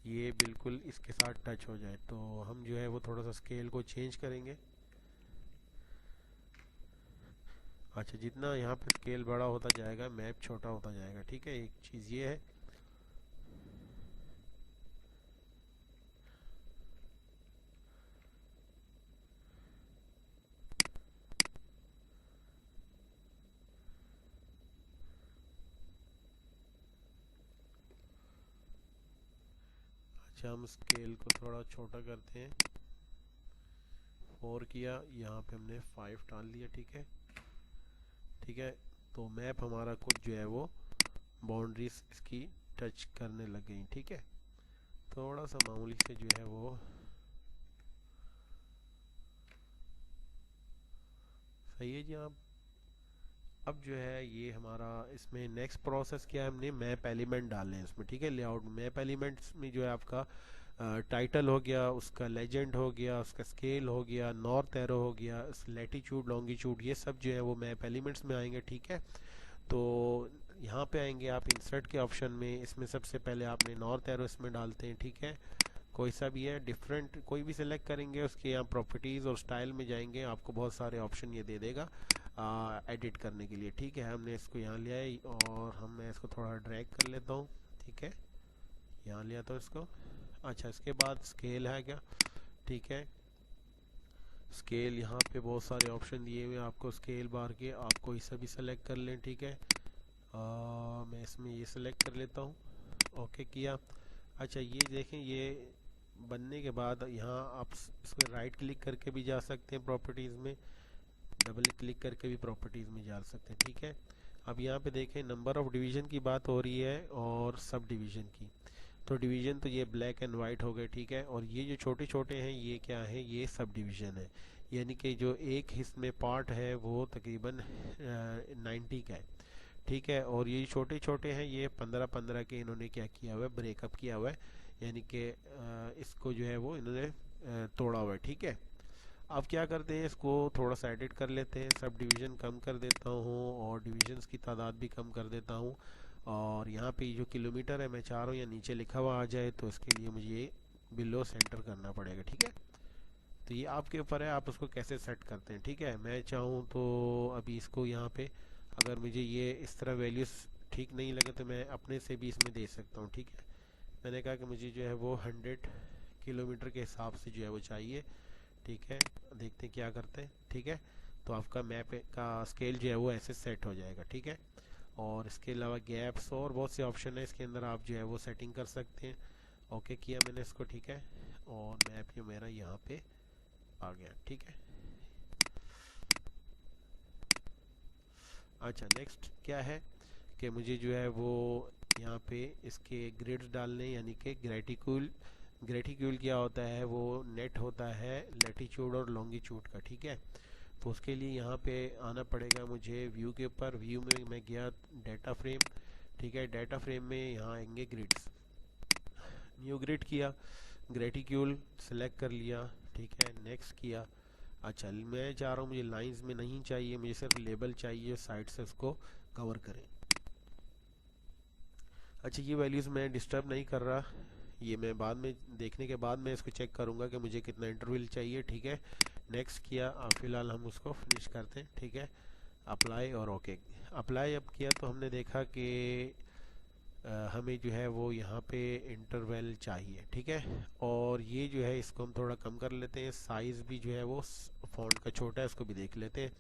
Speaker 1: ये बिल्कुल इसके साथ टच हो जाए। तो हम जो है वो थोड़ा सा स्केल को चेंज करेंगे। अच्छा, जितना यहाँ पे स्केल बड़ा होता जाएगा मैप छोटा होता जाएगा, ठीक है। एक चीज़ ये है। अच्छा, हम स्केल को थोड़ा छोटा करते हैं। 4 किया, यहाँ पे हमने 5 डाल दिया, ठीक है, ठीक है। तो मैप हमारा कुछ जो है वो बाउंड्रीज इसकी टच करने लग गई, ठीक है। थोड़ा सा मामूली से जो है वो सही है जी। आप अब जो है ये हमारा इसमें नेक्स्ट प्रोसेस क्या है, हमने मैप एलिमेंट डालने हैं इसमें, ठीक है। लेआउट मैप एलिमेंट्स में जो है आपका टाइटल हो गया, उसका लेजेंड हो गया, उसका स्केल हो गया, नॉर्थ एरो हो गया, लैटीट्यूड लॉन्गिट्यूड, ये सब जो है वो मैप एलिमेंट्स में आएंगे, ठीक है। तो यहाँ पे आएंगे आप इंसर्ट के ऑप्शन में। इसमें सबसे पहले आपने नॉर्थ एरो इसमें डालते हैं, ठीक है। कोई सा भी है डिफरेंट कोई भी सिलेक्ट करेंगे, उसके यहाँ प्रॉपर्टीज़ और स्टाइल में जाएंगे, आपको बहुत सारे ऑप्शन ये दे देगा एडिट करने के लिए, ठीक है। हमने इसको यहाँ लिया है और मैं इसको थोड़ा ड्रैग कर लेता हूँ, ठीक है। यहाँ लिया तो इसको। अच्छा, इसके बाद स्केल है क्या, ठीक है। स्केल यहाँ पे बहुत सारे ऑप्शन दिए हुए हैं आपको स्केल बार के, आप कोई सा भी सेलेक्ट कर लें, ठीक है। मैं इसमें ये सेलेक्ट कर लेता हूँ, ओके किया। अच्छा, ये देखें, ये बनने के बाद यहाँ आप इसमें राइट क्लिक करके भी जा सकते हैं प्रॉपर्टीज़ में, डबल क्लिक करके भी प्रॉपर्टीज़ में जा सकते हैं, ठीक है। अब यहाँ पे देखें, नंबर ऑफ डिवीज़न की बात हो रही है और सब डिवीज़न की। तो डिवीज़न तो ये ब्लैक एंड वाइट हो गए, ठीक है। और ये जो छोटे छोटे हैं ये क्या है, ये सब डिवीज़न है। यानी कि जो एक हिस्से में पार्ट है वो तकरीबन 90 का है, ठीक है। और ये छोटे छोटे हैं, ये 15-15 के इन्होंने क्या किया हुआ है, ब्रेकअप किया हुआ है। यानी कि इसको जो है वो इन्होंने तोड़ा हुआ है, ठीक है। अब क्या करते हैं, इसको थोड़ा सा एडिट कर लेते हैं। सब डिवीज़न कम कर देता हूँ और डिवीजन्स की तादाद भी कम कर देता हूँ। और यहाँ पे जो किलोमीटर है मैं चाह रहा हूँ या नीचे लिखा हुआ आ जाए, तो इसके लिए मुझे ये बिलो सेंटर करना पड़ेगा, ठीक है। तो ये आपके ऊपर है, आप उसको कैसे सेट करते हैं, ठीक है। मैं चाहूँ तो अभी इसको यहाँ पे अगर मुझे ये इस तरह वैल्यूज़ ठीक नहीं लगे तो मैं अपने से भी इसमें दे सकता हूँ, ठीक है। मैंने कहा कि मुझे जो है वो 100 किलोमीटर के हिसाब से जो है वो चाहिए, ठीक है। देखते हैं क्या करते हैं, ठीक है। तो आपका मैप का स्केल जो है वो ऐसे सेट हो जाएगा, ठीक है। और इसके अलावा गैप्स और बहुत से ऑप्शन है इसके अंदर, आप जो है वो सेटिंग कर सकते हैं। ओके किया मैंने इसको, ठीक है। और मैप जो मेरा यहाँ पे आ गया, ठीक है। अच्छा, नेक्स्ट क्या है कि मुझे जो है वो यहाँ पे इसके ग्रिड्स डालने, यानी कि ग्रेटिक्यूल। ग्रेटिक्यूल क्या होता है, वो नेट होता है लैटीट्यूड और लॉन्गिट्यूड का, ठीक है। तो उसके लिए यहाँ पे आना पड़ेगा मुझे व्यू के ऊपर। व्यू में मैं गया डाटा फ्रेम, ठीक है। डाटा फ्रेम में यहाँ आएंगे ग्रिड्स, न्यू ग्रिड किया, ग्रेटिक्यूल सेलेक्ट कर लिया, ठीक है। नेक्स्ट किया। अच्छा, मैं चाह रहा हूँ मुझे लाइंस में नहीं चाहिए, मुझे सिर्फ लेबल चाहिए, साइड से उसको कवर करें। अच्छा, ये वैल्यूज़ मैं डिस्टर्ब नहीं कर रहा, ये मैं बाद में देखने के बाद मैं इसको चेक करूँगा कि मुझे कितना इंटरवल चाहिए, ठीक है। नेक्स्ट किया, फ़िलहाल हम उसको फिनिश करते हैं, ठीक है। अप्लाई और ओके। अप्लाई अब किया तो हमने देखा कि हमें जो है वो यहाँ पे इंटरवल चाहिए, ठीक है। और ये जो है इसको हम थोड़ा कम कर लेते हैं, साइज़ भी जो है वो फ़ॉन्ट का छोटा है, इसको भी देख लेते हैं।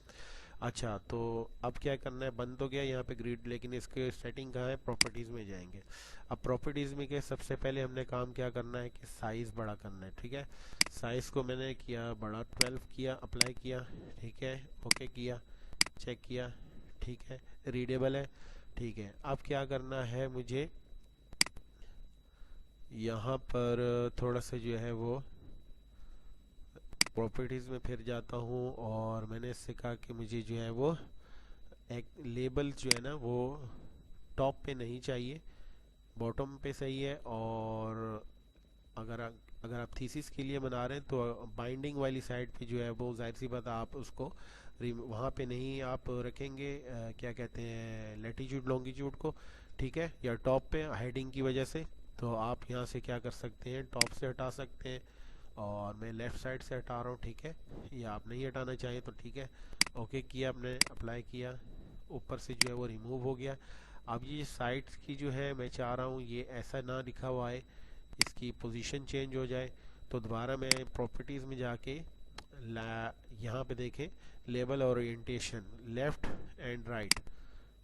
Speaker 1: अच्छा, तो अब क्या करना है, बंद तो गया यहाँ पे ग्रिड, लेकिन इसके सेटिंग कहाँ है, प्रॉपर्टीज़ में जाएंगे। अब प्रॉपर्टीज़ में के सबसे पहले हमने काम क्या करना है कि साइज़ बड़ा करना है, ठीक है। साइज़ को मैंने किया बड़ा, 12 किया, अप्लाई किया, ठीक है, ओके किया, चेक किया, ठीक है, रीडेबल है, ठीक है। अब क्या करना है मुझे, यहाँ पर थोड़ा सा जो है वो प्रॉपर्टीज़ में फिर जाता हूँ, और मैंने इससे कहा कि मुझे जो है वो एक लेबल जो है ना वो टॉप पे नहीं चाहिए, बॉटम पे सही है। और अगर अगर आप थीसिस के लिए बना रहे हैं तो बाइंडिंग वाली साइड पे जो है वो जाहिर सी बात आप उसको वहाँ पे नहीं आप रखेंगे, क्या कहते हैं, लैटिट्यूड लॉन्गिट्यूड को, ठीक है, या टॉप पे हेडिंग की वजह से। तो आप यहाँ से क्या कर सकते हैं, टॉप से हटा सकते हैं, और मैं लेफ़्ट साइड से हटा रहा हूँ, ठीक है। या आप नहीं हटाना चाहिए तो ठीक है, ओके किया आपने, अप्लाई किया, ऊपर से जो है वो रिमूव हो गया। अब ये साइड्स की जो है मैं चाह रहा हूँ ये ऐसा ना लिखा हुआ है, इसकी पोजीशन चेंज हो जाए। तो दोबारा मैं प्रॉपर्टीज़ में जाके यहाँ पे देखें, label orientation, left and right,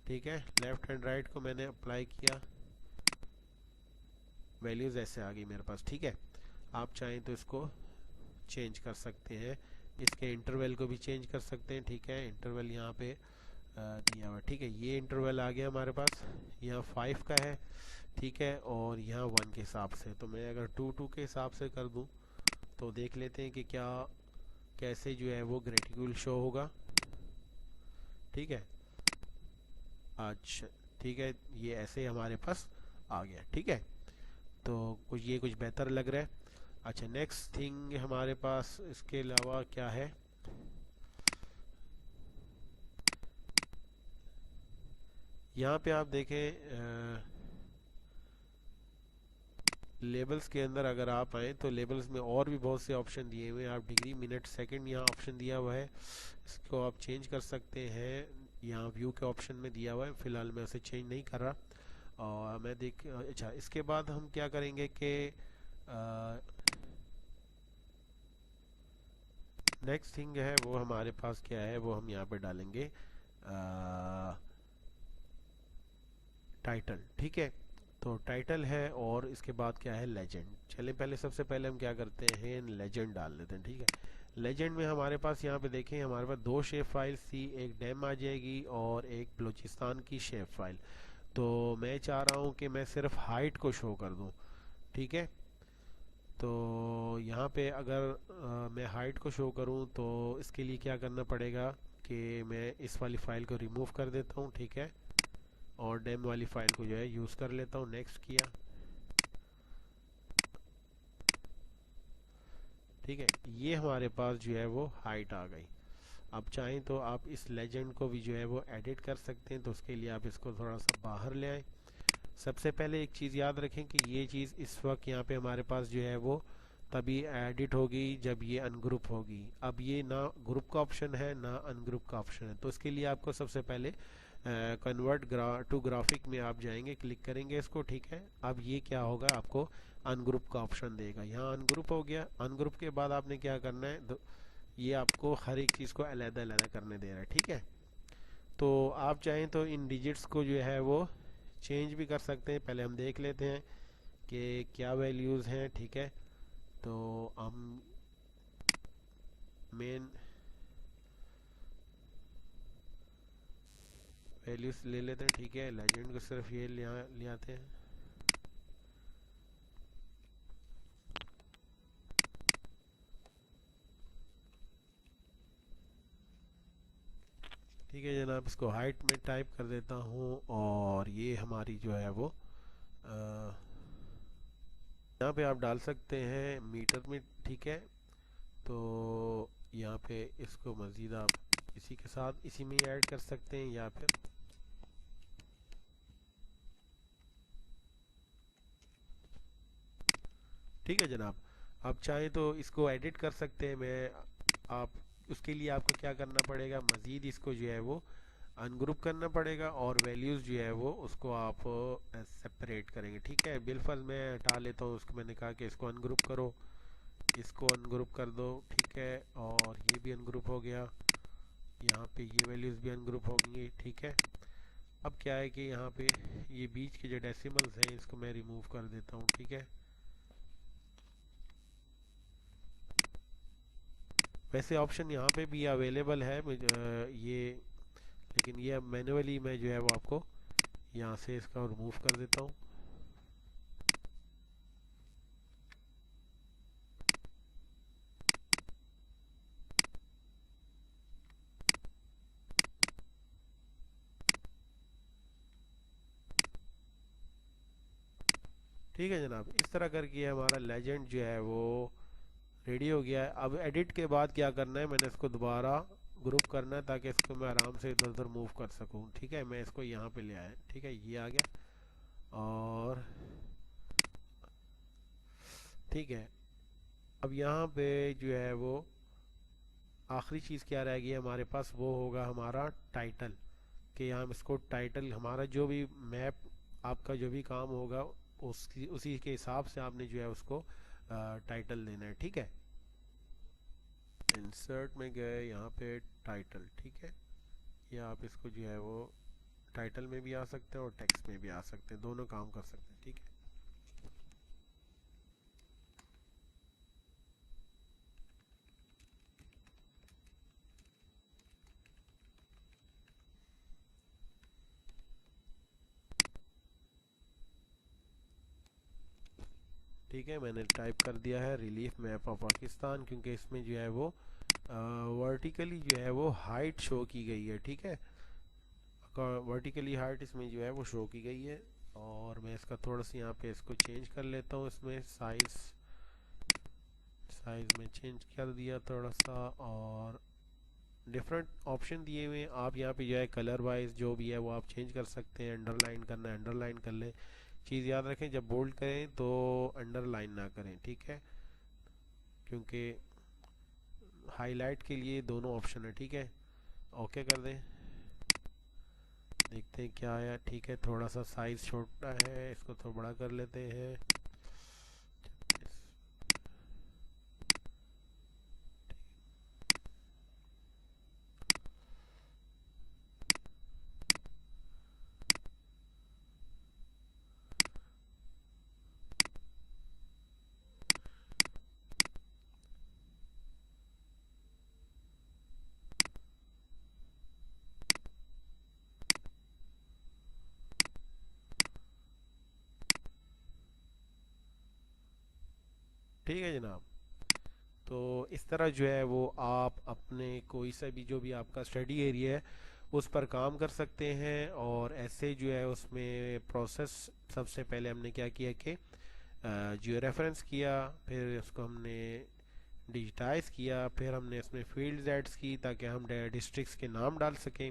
Speaker 1: ठीक है, लेफ़्ट एंड राइट को मैंने अप्लाई किया, वैल्यूज़ ऐसे आ गई मेरे पास, ठीक है। आप चाहें तो इसको चेंज कर सकते हैं, इसके इंटरवल को भी चेंज कर सकते हैं, ठीक है। इंटरवल यहाँ पे दिया हुआ, ठीक है, ये इंटरवल आ गया हमारे पास, यहाँ 5 का है, ठीक है, और यहाँ 1 के हिसाब से। तो मैं अगर 2 के हिसाब से कर दूँ तो देख लेते हैं कि क्या कैसे जो है वो ग्रेटिक्यूल शो होगा, ठीक है। अच्छा, ठीक है, ये ऐसे हमारे पास आ गया, ठीक है। तो कुछ बेहतर लग रहा है। अच्छा, नेक्स्ट थिंग हमारे पास इसके अलावा क्या है, यहाँ पे आप देखें, लेबल्स के अंदर अगर आप आए तो लेबल्स में और भी बहुत से ऑप्शन दिए हुए हैं। आप डिग्री, मिनट, सेकंड यहाँ ऑप्शन दिया हुआ है, इसको आप चेंज कर सकते हैं, यहाँ व्यू के ऑप्शन में दिया हुआ है। फिलहाल मैं उसे चेंज नहीं कर रहा, और मैं देख, अच्छा, इसके बाद हम क्या करेंगे कि नेक्स्ट थिंग है वो हमारे पास क्या है, वो हम यहाँ पे डालेंगे टाइटल, ठीक है। तो टाइटल है, और इसके बाद क्या है, लेजेंड। चलिए पहले सबसे पहले हम क्या करते हैं, लेजेंड डाल देते हैं, ठीक है। लेजेंड में हमारे पास यहाँ पे देखें, हमारे पास 2 शेप फाइल्स थी, एक डेम आ जाएगी और एक बलूचिस्तान की शेप फाइल। तो मैं चाह रहा हूँ कि मैं सिर्फ हाइट को शो कर दूँ, ठीक है। तो यहाँ पे अगर मैं हाइट को शो करूँ तो इसके लिए क्या करना पड़ेगा कि मैं इस वाली फ़ाइल को रिमूव कर देता हूँ, ठीक है, और डेम वाली फ़ाइल को जो है यूज़ कर लेता हूँ। नेक्स्ट किया, ठीक है, ये हमारे पास जो है वो हाइट आ गई। आप चाहें तो आप इस लेजेंड को भी जो है वो एडिट कर सकते हैं, तो उसके लिए आप इसको थोड़ा सा बाहर ले आएँ। सबसे पहले एक चीज़ याद रखें कि ये चीज़ इस वक्त यहाँ पे हमारे पास जो है वो तभी एडिट होगी जब ये अनग्रुप होगी। अब ये ना ग्रुप का ऑप्शन है ना अनग्रुप का ऑप्शन है, तो इसके लिए आपको सबसे पहले कन्वर्ट टू ग्राफिक में आप जाएंगे, क्लिक करेंगे इसको, ठीक है। अब ये क्या होगा, आपको अनग्रुप का ऑप्शन देगा, यहाँ अनग्रुप हो गया। अनग्रुप के बाद आपने क्या करना है, ये आपको हर एक चीज़ को अलग-अलग करने दे रहा है, ठीक है। तो आप चाहें तो इन डिजिट्स को जो है वो चेंज भी कर सकते हैं। पहले हम देख लेते हैं कि क्या वैल्यूज़ हैं, ठीक है। तो हम मेन वैल्यूज़ ले लेते हैं, ठीक है, लेजेंड को सिर्फ ये ले आते हैं, ठीक है जनाब। इसको हाइट में टाइप कर देता हूँ, और ये हमारी जो है वो यहाँ पे आप डाल सकते हैं मीटर में, ठीक है। तो यहाँ पे इसको मज़ीद आप इसी के साथ इसी में ऐड कर सकते हैं, या फिर ठीक है जनाब। आप चाहें तो इसको एडिट कर सकते हैं, मैं आप उसके लिए आपको क्या करना पड़ेगा, मज़ीद इसको जो है वो अनग्रुप करना पड़ेगा, और वैल्यूज़ जो है वो उसको आप सेपरेट करेंगे, ठीक है। बिलफल मैं हटा लेता हूँ उसको, मैंने कहा कि इसको अनग्रुप करो, इसको अनग्रुप कर दो, ठीक है, और ये भी अनग्रुप हो गया, यहाँ पे ये वैल्यूज़ भी अनग्रुप होंगी, ठीक है। अब क्या है कि यहाँ पे ये बीच के जो डेसिमल्स हैं इसको मैं रिमूव कर देता हूँ, ठीक है। वैसे ऑप्शन यहाँ पे भी अवेलेबल है ये, लेकिन ये अब मैन्युअली मैं जो है वो आपको यहाँ से इसका रिमूव कर देता हूँ। ठीक है जनाब, इस तरह करके हमारा लेजेंड जो है वो रेडी हो गया है। अब एडिट के बाद क्या करना है, मैंने इसको दोबारा ग्रुप करना है ताकि इसको मैं आराम से इधर उधर मूव कर सकूं, ठीक है। मैं इसको यहाँ पे ले आया, ठीक है, ये आ गया। और ठीक है, अब यहाँ पे जो है वो आखिरी चीज़ क्या रह गई है हमारे पास, वो होगा हमारा टाइटल। कि हम इसको टाइटल, हमारा जो भी मैप, आपका जो भी काम होगा उसकी उसी के हिसाब से आपने जो है उसको टाइटल देना है, ठीक है। इंसर्ट में गए, यहाँ पे टाइटल, ठीक है। या आप इसको जो है वो टाइटल में भी आ सकते हैं और टेक्स्ट में भी आ सकते हैं, दोनों काम कर सकते हैं, ठीक है। ठीक है, मैंने टाइप कर दिया है रिलीफ मैप ऑफ पाकिस्तान, क्योंकि इसमें जो है वो वर्टिकली जो है वो हाइट शो की गई है, ठीक है। वर्टिकली हाइट इसमें जो है वो शो की गई है। और मैं इसका थोड़ा सा यहाँ पे इसको चेंज कर लेता हूँ, इसमें साइज में चेंज कर दिया थोड़ा सा। और डिफरेंट ऑप्शन दिए हुए हैं, आप यहाँ पे जो है कलर वाइज जो भी है वो आप चेंज कर सकते हैं। अंडरलाइन करना है अंडरलाइन कर लें। चीज़ याद रखें, जब बोल्ड करें तो अंडरलाइन ना करें, ठीक है, क्योंकि हाईलाइट के लिए दोनों ऑप्शन है, ठीक है। ओके कर दें, देखते हैं क्या आया। ठीक है, थोड़ा सा साइज छोटा है, इसको थोड़ा बड़ा कर लेते हैं। ठीक है जनाब, तो इस तरह जो है वो आप अपने कोई सा भी जो भी आपका स्टडी एरिया है उस पर काम कर सकते हैं। और ऐसे जो है उसमें प्रोसेस, सबसे पहले हमने क्या किया कि जो रेफरेंस किया, फिर उसको हमने डिजिटाइज किया, फिर हमने इसमें फील्ड्स ऐड्स की ताकि हम डिस्ट्रिक्ट्स के नाम डाल सकें।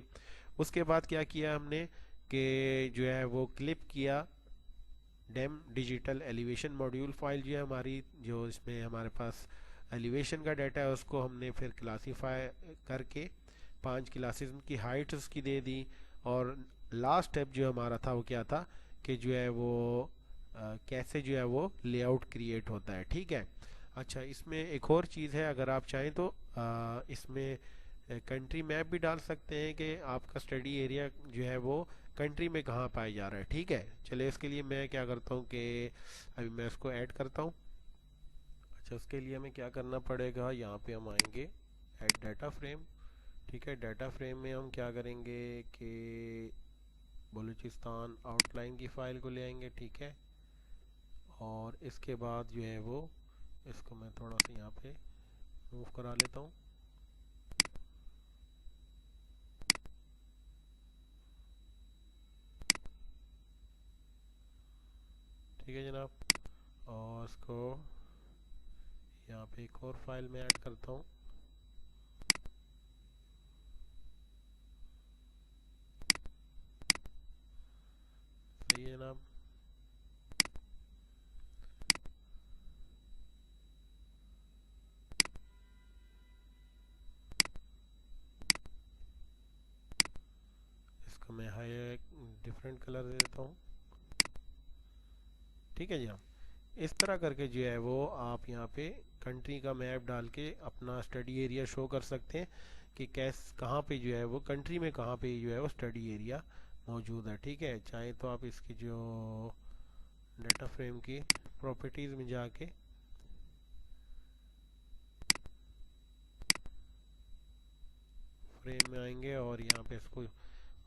Speaker 1: उसके बाद क्या किया हमने कि जो है वो क्लिप किया DEM digital elevation module file जो है हमारी, जो इसमें हमारे पास एलिवेशन का डाटा है, उसको हमने फिर क्लासीफाई करके 5 क्लासेस की हाइट उसकी दे दी। और लास्ट स्टेप जो हमारा था वो क्या था कि जो है वो कैसे जो है वो लेआउट क्रिएट होता है, ठीक है। अच्छा, इसमें एक और चीज़ है, अगर आप चाहें तो इसमें कंट्री मैप भी डाल सकते हैं कि आपका स्टडी एरिया जो है वो कंट्री में कहाँ पाया जा रहा है, ठीक है। चलिए, इसके लिए मैं क्या करता हूँ कि अभी मैं इसको ऐड करता हूँ। अच्छा, उसके लिए हमें क्या करना पड़ेगा, यहाँ पे हम आएंगे ऐड डाटा फ्रेम, ठीक है। डाटा फ्रेम में हम क्या करेंगे कि बलूचिस्तान आउटलाइन की फ़ाइल को ले आएंगे, ठीक है। और इसके बाद जो है वो इसको मैं थोड़ा सा यहाँ पे मूव करा लेता हूँ। ठीक है जनाब, और इसको यहाँ पे एक और फाइल में ऐड करता हूँ। सही है जनाब। इसको मैं हाई डिफरेंट कलर दे देता हूँ, ठीक है जी। हाँ, इस तरह करके जो है वो आप यहाँ पे कंट्री का मैप डाल के अपना स्टडी एरिया शो कर सकते हैं कि कहाँ पे जो है वो कंट्री में कहाँ पे जो है वो स्टडी एरिया मौजूद है। ठीक है, चाहे तो आप इसकी जो डाटा फ्रेम की प्रॉपर्टीज़ में जाके फ्रेम में आएंगे और यहाँ पे इसको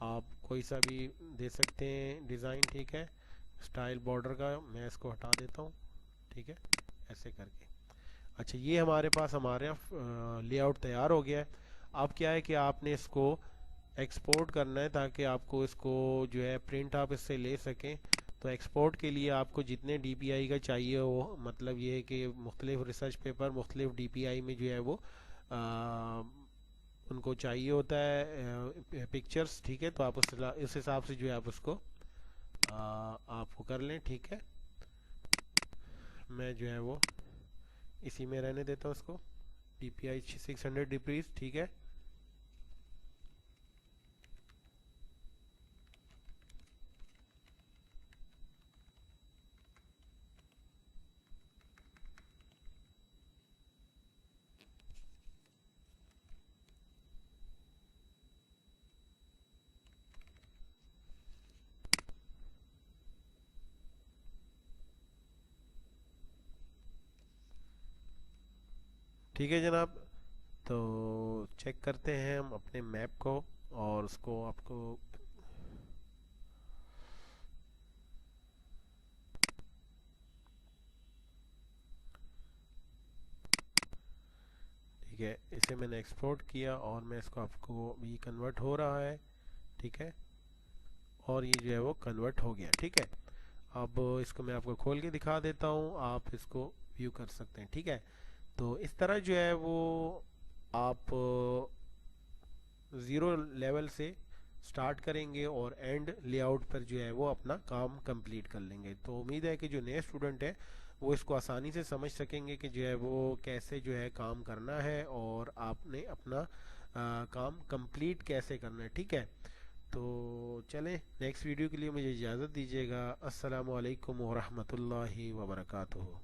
Speaker 1: आप कोई सा भी दे सकते हैं डिज़ाइन। ठीक है, स्टाइल बॉर्डर का मैं इसको हटा देता हूँ। ठीक है, ऐसे करके। अच्छा, ये हमारे पास हमारे लेआउट तैयार हो गया है। अब क्या है कि आपने इसको एक्सपोर्ट करना है ताकि आपको इसको जो है प्रिंट आप इससे ले सकें। तो एक्सपोर्ट के लिए आपको जितने डीपीआई का चाहिए वो, मतलब ये है कि मुख्तलिफ रिसर्च पेपर मुख्तलिफ डीपीआई में जो है वो आ, उनको चाहिए होता है पिक्चर्स। ठीक है, तो आप उस हिसाब से जो है आप उसको आपको कर लें। ठीक है, मैं जो है वो इसी में रहने देता हूँ इसको, DPI 600 डिग्रीज। ठीक है, ठीक है जनाब। तो चेक करते हैं हम अपने मैप को और उसको आपको ठीक है, इसे मैंने एक्सपोर्ट किया और मैं इसको आपको भी कन्वर्ट हो रहा है। ठीक है, और ये जो है वो कन्वर्ट हो गया। ठीक है, अब इसको मैं आपको खोल के दिखा देता हूँ, आप इसको व्यू कर सकते हैं। ठीक है, तो इस तरह जो है वो आप ज़ीरो लेवल से स्टार्ट करेंगे और एंड लेआउट पर जो है वो अपना काम कंप्लीट कर लेंगे। तो उम्मीद है कि जो नए स्टूडेंट है वो इसको आसानी से समझ सकेंगे कि जो है वो कैसे जो है काम करना है और आपने अपना काम कंप्लीट कैसे करना है। ठीक है, तो चलें, नेक्स्ट वीडियो के लिए मुझे इजाज़त दीजिएगा। अस्सलामु अलैकुम वरहमतुल्लाहि वबरकातुहू।